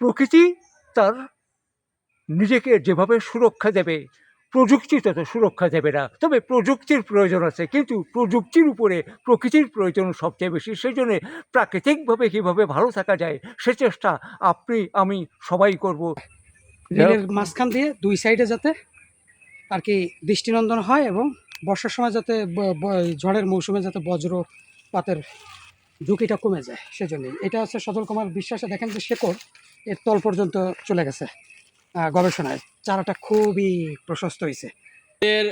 প্রকৃতি তার নিজেকে যেভাবে সুরক্ষা দেবে, প্রযুক্তি তত সুরক্ষা দেবে না। তবে প্রযুক্তির প্রয়োজন আছে, কিন্তু প্রযুক্তির উপরে প্রকৃতির প্রয়োজন সবচেয়ে বেশি। সেই জন্যে প্রাকৃতিকভাবে কীভাবে ভালো থাকা যায় সে চেষ্টা আপনি আমি সবাই করব। বিলের মাঝখান দিয়ে দুই সাইডে যাতে আর কি দৃষ্টিনন্দন হয়, এবং বর্ষার সময় যাতে ঝড়ের মৌসুমে যাতে বজ্রপাতের ঝুঁকিটা কমে যায়, সেজন্যই। এটা হচ্ছে সজল কুমার বিশ্বাসে দেখেন যে শেকড় এর তল পর্যন্ত চলে গেছে গবেষণায়। চারাটা খুবই প্রশস্ত হয়েছে। এর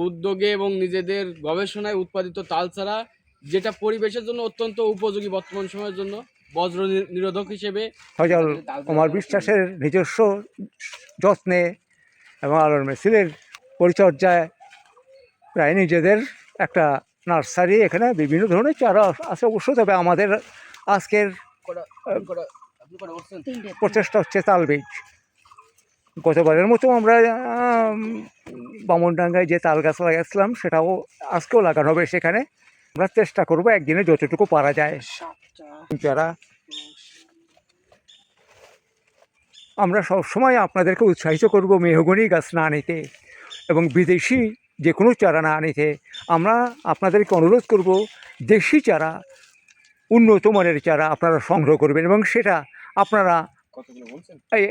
উদ্যোগে এবং নিজেদের গবেষণায় উৎপাদিত তাল চারা, যেটা পরিবেশের জন্য অত্যন্ত উপযোগী বর্তমান সময়ের জন্য, বজ্র নিরোধক হিসেবে সজল কুমার বিশ্বাসের নিজস্ব যত্নে এবং আলোর মিছিলের পরিচর্যায় প্রায় নিজেদের একটা নার্সারি, এখানে বিভিন্ন ধরনের চারা আছে অবশ্য। তবে আমাদের আজকের প্রচেষ্টা হচ্ছে তাল বীজ। গতবারের মতো আমরা বামনডাঙ্গায় যে তাল গাছ লাগাচ্ছিলাম সেটাও আজকেও লাগানো হবে সেখানে। আমরা চেষ্টা করবো একদিনে যতটুকু পারা যায় চারা। আমরা সবসময় আপনাদেরকে উৎসাহিত করব মেহগনি গাছ না নিতে এবং বিদেশি যে কোনো চারা না নিতে। আমরা আপনাদেরকে অনুরোধ করব দেশি চারা, উন্নত মানের চারা আপনারা সংগ্রহ করবেন, এবং সেটা আপনারা এই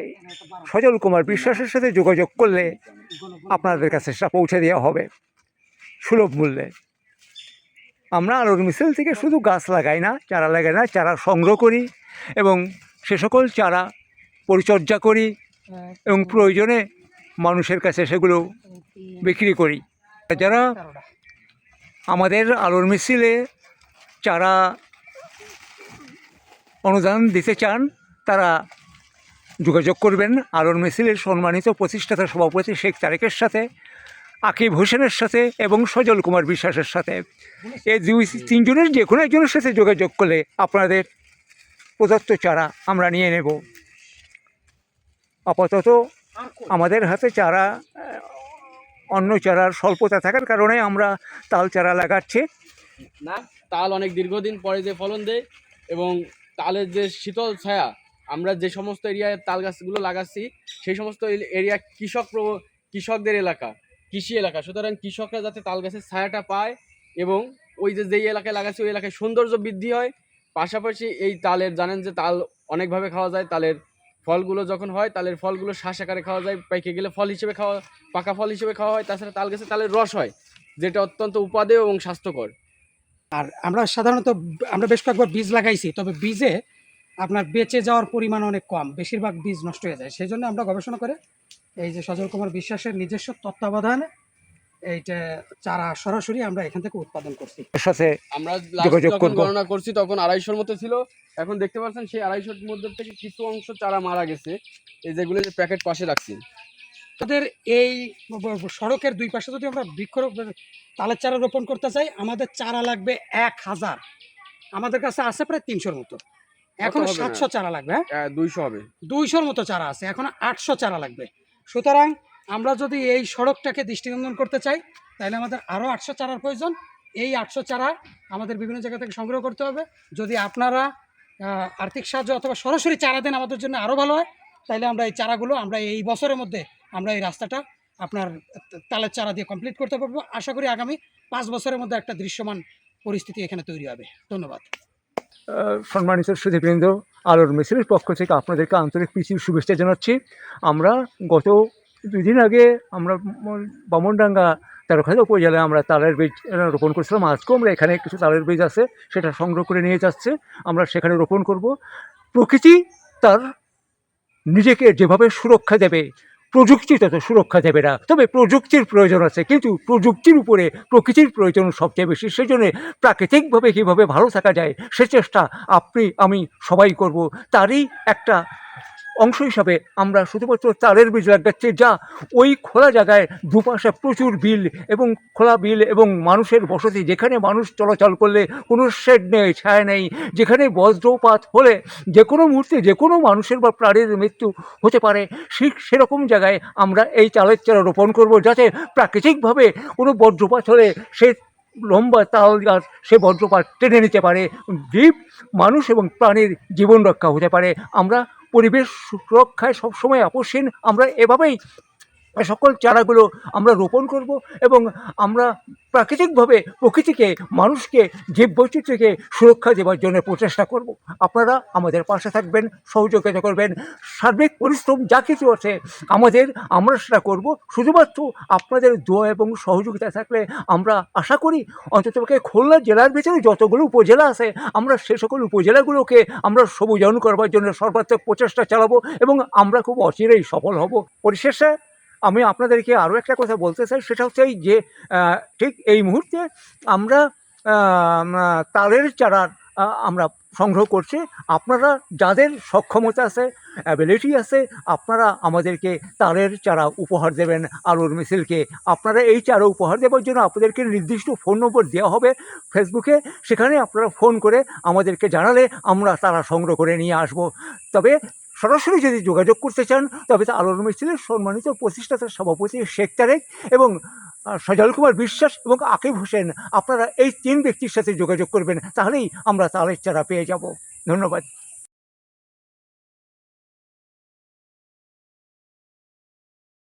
সজল কুমার বিশ্বাসের সাথে যোগাযোগ করলে আপনাদের কাছে সেটা পৌঁছে দেওয়া হবে সুলভ মূল্যে। আমরা আলোর মিছিল থেকে শুধু গাছ লাগাই না, চারা লাগাই না, চারা সংগ্রহ করি এবং সে সকল চারা পরিচর্যা করি এবং প্রয়োজনে মানুষের কাছে সেগুলো বিক্রি করি। যারা আমাদের আলোর মিছিলে চারা অনুদান দিতে চান তারা যোগাযোগ করবেন আলোর মিছিলের সম্মানিত প্রতিষ্ঠাতা সভাপতি শেখ তারেকের সাথে, আকিব হোসেনের সাথে এবং সজল কুমার বিশ্বাসের সাথে। এই তিনজনের যে কোনো একজনের সাথে যোগাযোগ করলে আপনাদের প্রদত্ত চারা আমরা নিয়ে নেব। আপাতত আমাদের হাতে চারা, অন্য চারার স্বল্পতা থাকার কারণে আমরা তাল চারা লাগাচ্ছি না। তাল অনেক দীর্ঘদিন পরে যে ফলন দেয় এবং তালের যে শীতল ছায়া, আমরা যে সমস্ত এরিয়ায় তাল গাছগুলো লাগাচ্ছি সেই সমস্ত এরিয়া কৃষকদের এলাকা, কৃষি এলাকা। সুতরাং কৃষকরা যাতে তাল গাছের ছায়াটা পায় এবং ওই যেই এলাকায় লাগাচ্ছি ওই এলাকায় সৌন্দর্য বৃদ্ধি হয়। পাশাপাশি এই তালের, জানেন যে তাল অনেকভাবে খাওয়া যায়। তালের ফলগুলো যখন হয়, তালের ফলগুলো শ্বাস আকারে খাওয়া যায়, পাইকে গেলে ফল হিসেবে খাওয়া, পাকা ফল হিসেবে খাওয়া হয়। তাছাড়া তাল গাছে তালের রস হয়, যেটা অত্যন্ত উপাদেয় এবং স্বাস্থ্যকর। আর আমরা সাধারণত বেশ কয়েকবার বীজ লাগাইছি, তবে বীজে আপনার বেঁচে যাওয়ার পরিমাণ অনেক কম, বেশিরভাগ বীজ নষ্ট হয়ে যায়। সেই জন্য আমরা গবেষণা করে এই যে সজল কুমার বিশ্বাসের নিজস্ব তত্ত্বাবধানে এইটা চারা সরাসরি আমরা এখান থেকে উৎপাদন করছি। সাথে আমরা যখন গণনা করছি তখন 250-র মতো ছিল। এখন দেখতে পাচ্ছেন সেই 250-র মধ্যে থেকে কিছু অংশ চারা মারা গেছে, এই যেগুলো যে প্যাকেট পাশে রাখছি। আমাদের এই সড়কের দুই পাশে যদি আমরা তালের চারা রোপণ করতে চাই, আমাদের চারা লাগবে 1000। আমাদের কাছে আছে প্রায় 300-র মতো। এখন 700 চারা লাগবে। 200 হবে, 200-র মতো চারা আছে, এখন 800 চারা লাগবে। সুতরাং আমরা যদি এই সড়কটাকে দৃষ্টিনন্দন করতে চাই তাহলে আমাদের আরও 800 চারার প্রয়োজন। এই 800 চারা আমাদের বিভিন্ন জায়গা থেকে সংগ্রহ করতে হবে। যদি আপনারা আর্থিক সাহায্য অথবা সরাসরি চারা দেন আমাদের জন্য আরও ভালো হয়। তাইলে আমরা এই চারাগুলো আমরা এই বছরের মধ্যে আমরা এই রাস্তাটা আপনার তালের চারা দিয়ে কমপ্লিট করতে পারবো। আশা করি আগামী 5 বছরের মধ্যে একটা দৃশ্যমান পরিস্থিতি এখানে তৈরি হবে। ধন্যবাদ। সম্মানিত সুধীবৃন্দ, আলোর মিছিলের পক্ষ থেকে আপনাদেরকে আন্তরিক প্রীতির শুভেচ্ছা জানাচ্ছি। আমরা গত 2 দিন আগে আমরা বামনডাঙ্গা তেরোখাদা উপজেলায় আমরা তালের বীজ রোপণ করেছিলাম। আজকেও আমরা এখানে কিছু তালের বীজ আছে, সেটা সংগ্রহ করে নিয়ে যাচ্ছে, আমরা সেখানে রোপণ করব। প্রকৃতি তার নিজেকে যেভাবে সুরক্ষা দেবে, প্রযুক্তি তত সুরক্ষা দেবে না। তবে প্রযুক্তির প্রয়োজন আছে, কিন্তু প্রযুক্তির উপরে প্রকৃতির প্রয়োজন সবচেয়ে বেশি। সেই জন্যে প্রাকৃতিকভাবে কীভাবে ভালো থাকা যায় সে চেষ্টা আপনি আমি সবাই করব। তারই একটা অংশ হিসাবে আমরা শুধুমাত্র তালের বীজ লাগাচ্ছি, যা ওই খোলা জায়গায় দুপাশে প্রচুর বিল এবং খোলা বিল এবং মানুষের বসতি, যেখানে মানুষ চলাচল করলে কোনো শেড নেই, ছায়া নেই, যেখানে বজ্রপাত হলে যে কোনো মুহূর্তে যে কোনো মানুষের বা প্রাণীর মৃত্যু হতে পারে, সেরকম জায়গায় আমরা এই তালের চারা রোপণ করব, যাতে প্রাকৃতিকভাবে কোনো বজ্রপাত হলে সে লম্বা তাল গাছ সে বজ্রপাত টেনে নিতে পারে, জীব মানুষ এবং প্রাণীর জীবন রক্ষা হতে পারে। আমরা পরিবেশ সুরক্ষায় সবসময় আপোষহীন, আমরা এভাবেই সকল চারাগুলো আমরা রোপণ করব এবং আমরা প্রাকৃতিকভাবে প্রকৃতিকে, মানুষকে, জীববৈচিত্র্যকে সুরক্ষা দেওয়ার জন্য প্রচেষ্টা করব। আপনারা আমাদের পাশে থাকবেন, সহযোগিতা করবেন, সার্বিক পরিশ্রম যা কিছু আছে আমরা সেটা করব। শুধুমাত্র আপনাদের দোয়া এবং সহযোগিতা থাকলে আমরা আশা করি অন্ততপক্ষে খুলনা জেলার ভিতরে যতগুলো উপজেলা আছে আমরা সে সকল উপজেলাগুলোকে আমরা সবুজায়ন করবার জন্য সর্বাত্মক প্রচেষ্টা চালাবো এবং আমরা খুব অচিরেই সফল হব। পরিশেষে আমি আপনাদেরকে আরও একটা কথা বলতে চাই, সেটা হচ্ছে এই যে ঠিক এই মুহূর্তে আমরা তালের চারা আমরা সংগ্রহ করছি। আপনারা যাদের সক্ষমতা আছে, অ্যাবিলিটি আছে, আপনারা আমাদেরকে তালের চারা উপহার দেবেন আলোর মিছিলকে। আপনারা এই চারা উপহার দেওয়ার জন্য আপনাদেরকে নির্দিষ্ট ফোন নম্বর দেওয়া হবে ফেসবুকে, সেখানে আপনারা ফোন করে আমাদেরকে জানালে আমরা তারা সংগ্রহ করে নিয়ে আসব। তবে সরাসরি যদি যোগাযোগ করতে চান তবে তা আলোর মিছিলের সম্মানিত প্রতিষ্ঠাতা সভাপতি শেখ তারেক এবং সজল কুমার বিশ্বাস এবং আকিব হোসেন, আপনারা এই 3 ব্যক্তির সাথে যোগাযোগ করবেন, তাহলেই আমরা তালের চারা পেয়ে যাব। ধন্যবাদ।